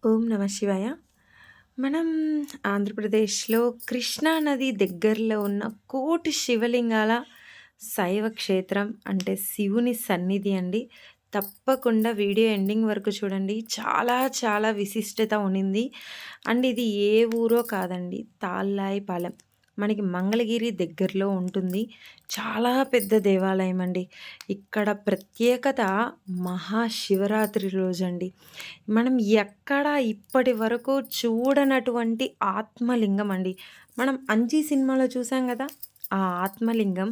ఓం నమ శివాయ. మనం ఆంధ్రప్రదేశ్‌లో కృష్ణా నది దగ్గరలో ఉన్న కోటి శివలింగాల శైవ క్షేత్రం అంటే శివుని సన్నిధి అండి. తప్పకుండా వీడియో ఎండింగ్ వరకు చూడండి. చాలా చాలా విశిష్టత ఉనింది. అండ్ ఇది ఏ ఊరో కాదండి. తాళ్ళాయిపాలెం. మనకి మంగళగిరి దగ్గరలో ఉంటుంది. చాలా పెద్ద దేవాలయం అండి. ఇక్కడ ప్రత్యేకత మహాశివరాత్రి రోజండి. మనం ఎక్కడ ఇప్పటి వరకు చూడనటువంటి ఆత్మలింగం అండి. మనం 'అంజీ' సినిమాలో చూసాం గదా! ఆ ఆత్మలింగం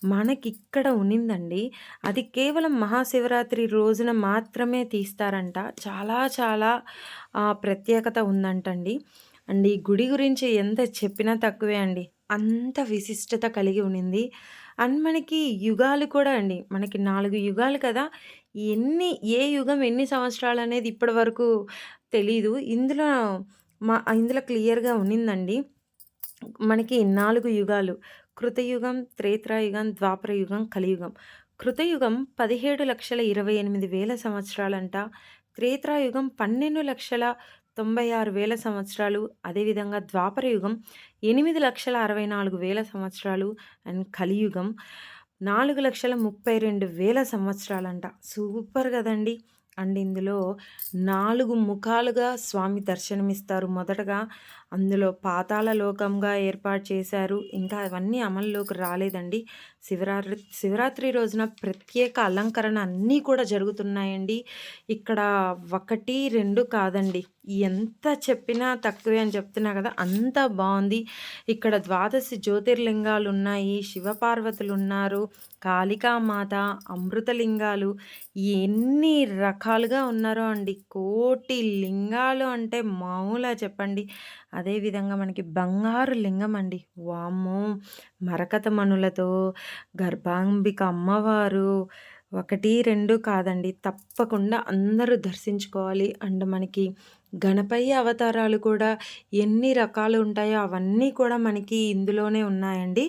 మనకిక్కడ ఉన్నిందండి. అది కేవలం మహాశివరాత్రి రోజున మాత్రమే తీస్తారంట. చాలా చాలా ప్రత్యేకత ఉందంటండి. అండ్ ఈ గుడి గురించి ఎంత చెప్పినా తక్కువే అండి. అంత విశిష్టత కలిగి ఉండింది. అండ్ మనకి యుగాలు కూడా అండి. మనకి 4 యుగాలు కదా! ఏ యుగం ఎన్ని సంవత్సరాలనేది ఇప్పటి వరకు తెలీదు. ఇందులో క్లియర్‌గా ఉన్నిందండి. మనకి 4 యుగాలు. కృతయుగం, త్రేతాయుగం, ద్వాపరయుగం, కలియుగం. కృతయుగం 17,28,000 సంవత్సరాలంట. త్రేతాయుగం 12,96,000 సంవత్సరాలు. అదేవిధంగా ద్వాపరయుగం 8,64,000 సంవత్సరాలు. అండ్ కలియుగం 4,32,000 సంవత్సరాలంట. సూపర్ గదండీ! అండ్ ఇందులో 4 ముఖాలుగా స్వామి దర్శనమిస్తారు. మొదటగా అందులో పాతాళ లోకంగా ఏర్పాటు చేశారు. ఇంకా అవన్నీ అమల్లోకి రాలేదండి. శివరాత్రి రోజున ప్రత్యేక అలంకరణ అన్నీ కూడా జరుగుతున్నాయండి. ఇక్కడ 1, 2 కాదండి. ఎంత చెప్పినా తక్కువే అని చెప్తున్నా కదా! అంత బావుంది. ఇక్కడ ద్వాదశి జ్యోతిర్లింగాలున్నాయి. శివపార్వతులున్నారు. కాళికామాత, అమృతలింగాలు ఎన్ని రకాలుగా ఉన్నారో అండి. కోటి లింగాలు అంటే మామూలా చెప్పండి. అదేవిధంగా మనకి బంగారు లింగం అండి. వామ్మో! మరకత మణులతో గర్భాంబిక అమ్మవారు 1, 2 కాదండి. తప్పకుండా అందరూ దర్శించుకోవాలి. అండ్ మనకి గణపయ్య అవతారాలు కూడా ఎన్ని రకాలు ఉంటాయో అవన్నీ కూడా మనకి ఇందులోనే ఉన్నాయండి.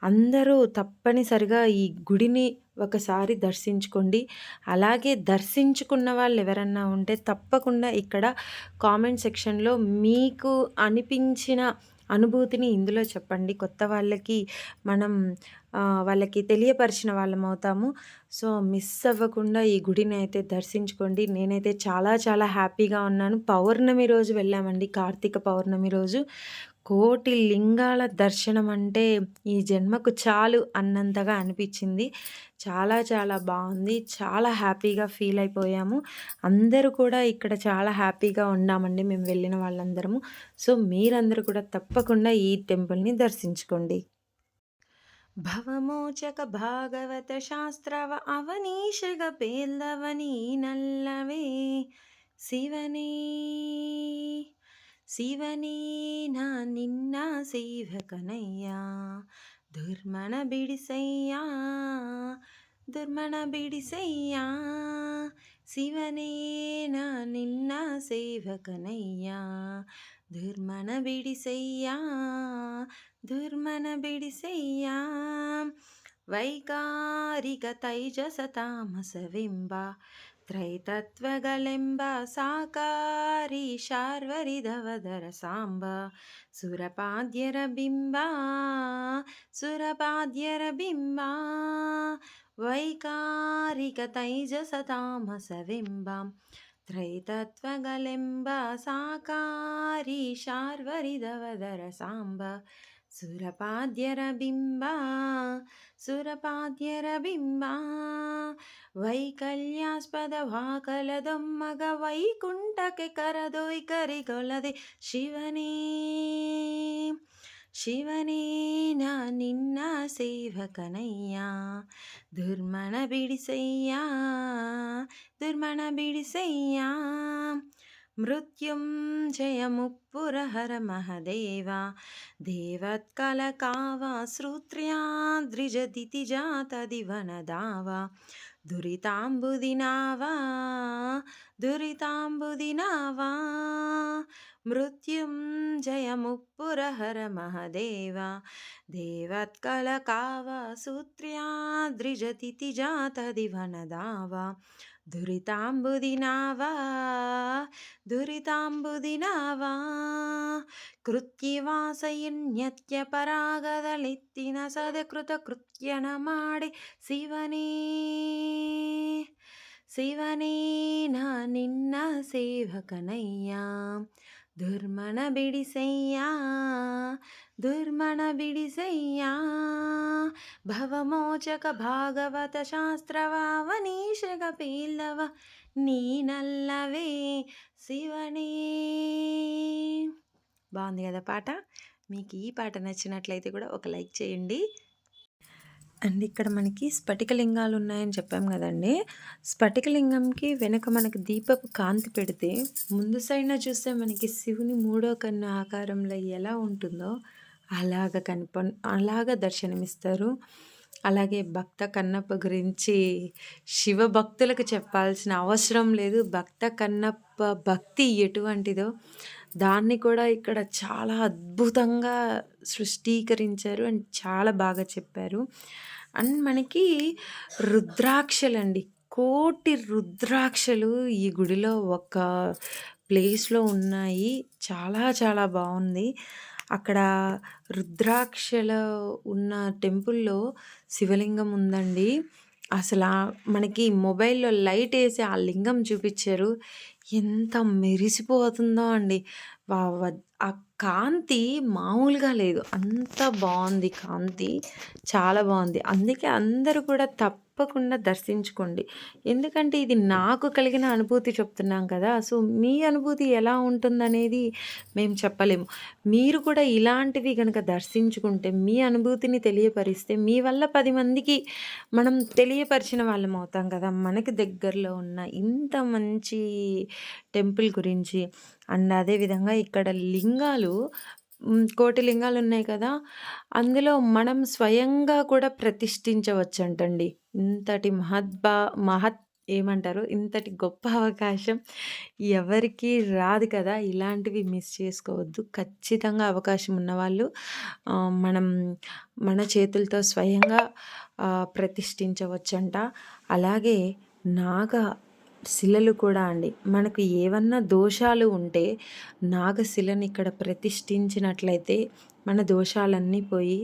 అందరూ తప్పనిసరిగా ఈ గుడిని ఒకసారి దర్శించుకోండి. అలాగే దర్శించుకున్న వాళ్ళెవరన్నా ఉంటే తప్పకుండా ఇక్కడ కామెంట్ సెక్షన్‌లో మీకు అనిపించిన అనుభూతిని ఇందులో చెప్పండి. కొత్త వాళ్ళకి మనం వాళ్ళకి తెలియపరిచిన వాళ్ళమవుతాము. సో, మిస్ అవ్వకుండా ఈ గుడిని అయితే దర్శించుకోండి. నేనైతే చాలా చాలా హ్యాపీగా ఉన్నాను. పౌర్ణమి రోజు వెళ్ళామండి. కార్తీక పౌర్ణమి రోజు. కోటి లింగాల దర్శనం అంటే ఈ జన్మకు చాలు అన్నంతగా అనిపిచ్చింది. చాలా చాలా బావుంది. చాలా హ్యాపీగా ఫీల్ అయిపోయాము. అందరూ కూడా ఇక్కడ చాలా హ్యాపీగా ఉన్నామండి మేము వెళ్ళిన వాళ్ళందరము. సో, మీరందరూ కూడా తప్పకుండా ఈ టెంపుల్‌ని దర్శించుకోండి. ಭವಮೋಚಕ ಭಾಗವತ ಶಾಸ್ತ್ರವ ಅವನೀಶಗ ಪೇಲ್ದವ ನೀನಲ್ಲವೇ ಶಿವನೇ ಶಿವನೇ ನಾ ನಿನ್ನ ಸೇವಕನಯ್ಯ ದುರ್ಮನ ಬಿಡಿಸಯ್ಯ ದುರ್ಮನ ಬಿಡಿಸಯ್ಯ ಶಿವನೇ ನಾ ನಿನ್ನ ಸೇವಕನಯ್ಯ ದುರ್ಮನ ಬಿಡಿಸಯ್ಯ ದುರ್ಮನ ಬಿಡಿಸಯ್ಯ ವೈಕಾರಿಕ ತೈಜಸ ತಾಮಸವೆಂಬ ತ್ರೈತತ್ವಗಳೆಂಬ ಸಾಕಾರಿ ಶಾರ್ವರಿದವದರ ಸಾಂಬ ಸುರಪಾದ್ಯರ ಬಿಂಬ ಸುರಪಾದ್ಯರ ಬಿಂಬ ವೈಕಾರಿಕ ತೈಜಸ ತಾಮಸವೆಂಬ ತ್ರೈತತ್ವಗಳೆಂಬ ಸಾಕಾರಿ ಶಾರ್ವರಿದವದರ ಸಾಂಬ ಸುರಪಾದ್ಯರ ಬಿಂಬ ಸುರಪಾದ್ಯರ ಬಿಂಬ ವೈಕಲ್ಯಾಸ್ಪದ ವಾಕಲದೊಮ್ಮಗ ವೈಕುಂಠಕ್ಕೆ ಕರದೊಯ್ ಕರಿಗೊಳ್ಳದೆ ಶಿವನೇ ಶಿವನೇ ನಾ ನಿನ್ನ ಸೇವಕನಯ್ಯ ದುರ್ಮನ ಬಿಡಿಸಯ್ಯ ದುರ್ಮನ ಬಿಡಿಸಯ್ಯ ಮೃತ್ಯುಂಜಯ ಮುಪ್ಪುರಹರ ಮಹದೇವ ದೇವತ್ಕಲಕಾವ ಶ್ರುತ್ರ್ಯಾದ್ರಿಜದಿತಿ ಜಾತದಿವನದಾವ ದುರಿತಾಂಬುದಿನಾವ ದುರಿತಾಂಬುದಿನಾವ ಮೃತ್ಯುಂಜಯ ಮುಪ್ಪುರಹರ ಮಹದೇವ ದೇವತ್ಕಲಕಾವ ಸೂತ್ರ್ಯಾದ್ರಿಜತಿತಿ ಜಾತದಿವನದಾವ దురితాంబుదినావా దురితాంబుదినావా ಕೃತ್ಯವಾಸಯನ್ಯತ್ಯಪರಾಗದಳಿತ್ತಿನ ಸದಕೃತ ಕೃತ್ಯನ ಮಾಡಿ ಶಿವನೇ ಶಿವನೇ ನಾ ನಿನ್ನ ಸೇವಕನಯ್ಯ ದುರ್ಮನ ಬಿಡಿಸಯ್ಯ ದುರ್ಮನ ಬಿಡಿಸಯ್ಯ ಭವಮೋಚಕ ಭಾಗವತ ಶಾಸ್ತ್ರವಾವನೀಶಗ ಪೀಲ್ಲವ నీనల్లవే శివనే. బాగుంది కదా పాట. మీకు ఈ పాట నచ్చినట్లయితే కూడా ఒక లైక్ చేయండి. అండ్ ఇక్కడ మనకి స్ఫటికలింగాలు ఉన్నాయని చెప్పాం కదండి. స్ఫటికలింగంకి వెనక మనకి దీపపు కాంతి పెడితే ముందు సైడ్న చూస్తే మనకి శివుని మూడో కన్ను ఆకారంలో ఎలా ఉంటుందో అలాగ దర్శనమిస్తారు. అలాగే భక్త కన్నప్ప గురించి శివ భక్తులకు చెప్పాల్సిన అవసరం లేదు. భక్త కన్నప్ప భక్తి ఎటువంటిదో దాన్ని కూడా ఇక్కడ చాలా అద్భుతంగా సృష్టీకరించారు అండ్ చాలా బాగా చెప్పారు. అండ్ మనకి రుద్రాక్షలండి, కోటి రుద్రాక్షలు ఈ గుడిలో ఒక ప్లేస్లో ఉన్నాయి. చాలా చాలా బాగుంది. అక్కడ రుద్రాక్షలో ఉన్న టెంపుల్లో శివలింగం ఉందండి. అసలు మనకి మొబైల్లో లైట్ వేసి ఆ లింగం చూపించారు. ఎంత మెరిసిపోతుందో అండి. ఆ కాంతి మామూలుగా లేదు, అంత బాగుంది కాంతి, చాలా బాగుంది. అందుకే అందరూ కూడా తప్పకుండా దర్శించుకోండి. ఎందుకంటే ఇది నాకు కలిగిన అనుభూతి చెప్తున్నాం కదా. సో మీ అనుభూతి ఎలా ఉంటుందనేది మేము చెప్పలేము. మీరు కూడా ఇలాంటివి కనుక దర్శించుకుంటే మీ అనుభూతిని తెలియపరిస్తే మీ వల్ల 10 మందికి మనం తెలియపరిచిన వాళ్ళం అవుతాం కదా. మనకి దగ్గరలో ఉన్న ఇంత మంచి టెంపుల్ గురించి. అండ్ అదేవిధంగా ఇక్కడ లింగాలు కోటి లింగాలు ఉన్నాయి కదా, అందులో మనం స్వయంగా కూడా ప్రతిష్ఠించవచ్చంటండి. ఇంతటి ఏమంటారు, ఇంతటి గొప్ప అవకాశం ఎవరికీ రాదు కదా. ఇలాంటివి మిస్ చేసుకోవద్దు. ఖచ్చితంగా అవకాశం ఉన్నవాళ్ళు మనం మన చేతులతో స్వయంగా ప్రతిష్ఠించవచ్చంట. అలాగే శిలలు కూడా అండి, మనకు ఏవన్నా దోషాలు ఉంటే నాగశిలని ఇక్కడ ప్రతిష్ఠించినట్లయితే మన దోషాలన్నీ పోయి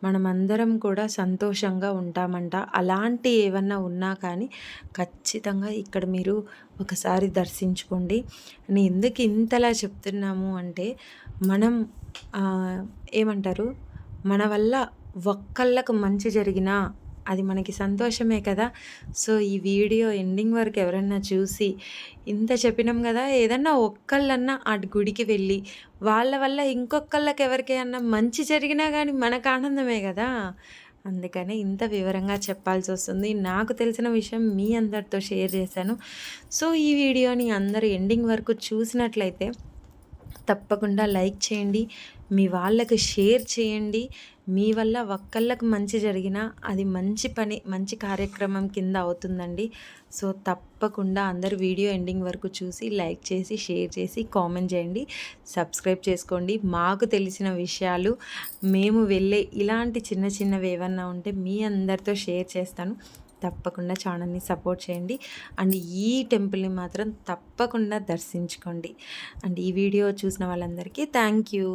మనమందరం కూడా సంతోషంగా ఉంటామంట. అలాంటి ఏవన్నా ఉన్నా కానీ ఖచ్చితంగా ఇక్కడ మీరు ఒకసారి దర్శించుకోండి. నేను ఎందుకు ఇంతలా చెప్తున్నాము అంటే, మనం ఏమంటారు, మన వల్ల ఒక్కళ్ళకు మంచి జరిగినా అది మనకి సంతోషమే కదా. సో ఈ వీడియో ఎండింగ్ వరకు ఎవరన్నా చూసి, ఇంత చెప్పినాం కదా, ఏదన్నా ఒక్కళ్ళన్నా ఆ గుడికి వెళ్ళి వాళ్ళ వల్ల ఇంకొకళ్ళకి ఎవరికైనా మంచి జరిగినా కానీ మనకు ఆనందమే కదా. అందుకని ఇంత వివరంగా చెప్పాల్సి వస్తుంది. నాకు తెలిసిన విషయం మీ అందరితో షేర్ చేశాను. సో ఈ వీడియోని అందరూ ఎండింగ్ వరకు చూసినట్లయితే తప్పకుండా లైక్ చేయండి, మీ వాళ్ళకి షేర్ చేయండి. మీ వల్ల ఒక్కళ్ళకు మంచి జరిగినా అది మంచి పని, మంచి కార్యక్రమం కింద అవుతుందండి. సో తప్పకుండా అందరు వీడియో ఎండింగ్ వరకు చూసి లైక్ చేసి షేర్ చేసి కామెంట్ చేయండి, సబ్స్క్రైబ్ చేసుకోండి. మాకు తెలిసిన విషయాలు, మేము వెళ్ళే ఇలాంటి చిన్న చిన్నవి ఏమన్నా ఉంటే మీ అందరితో షేర్ చేస్తాను. తప్పకుండా ఛానల్ని సపోర్ట్ చేయండి. అండ్ ఈ టెంపుల్ని మాత్రం తప్పకుండా దర్శించుకోండి. అండ్ ఈ వీడియో చూసిన వాళ్ళందరికీ థ్యాంక్ యూ.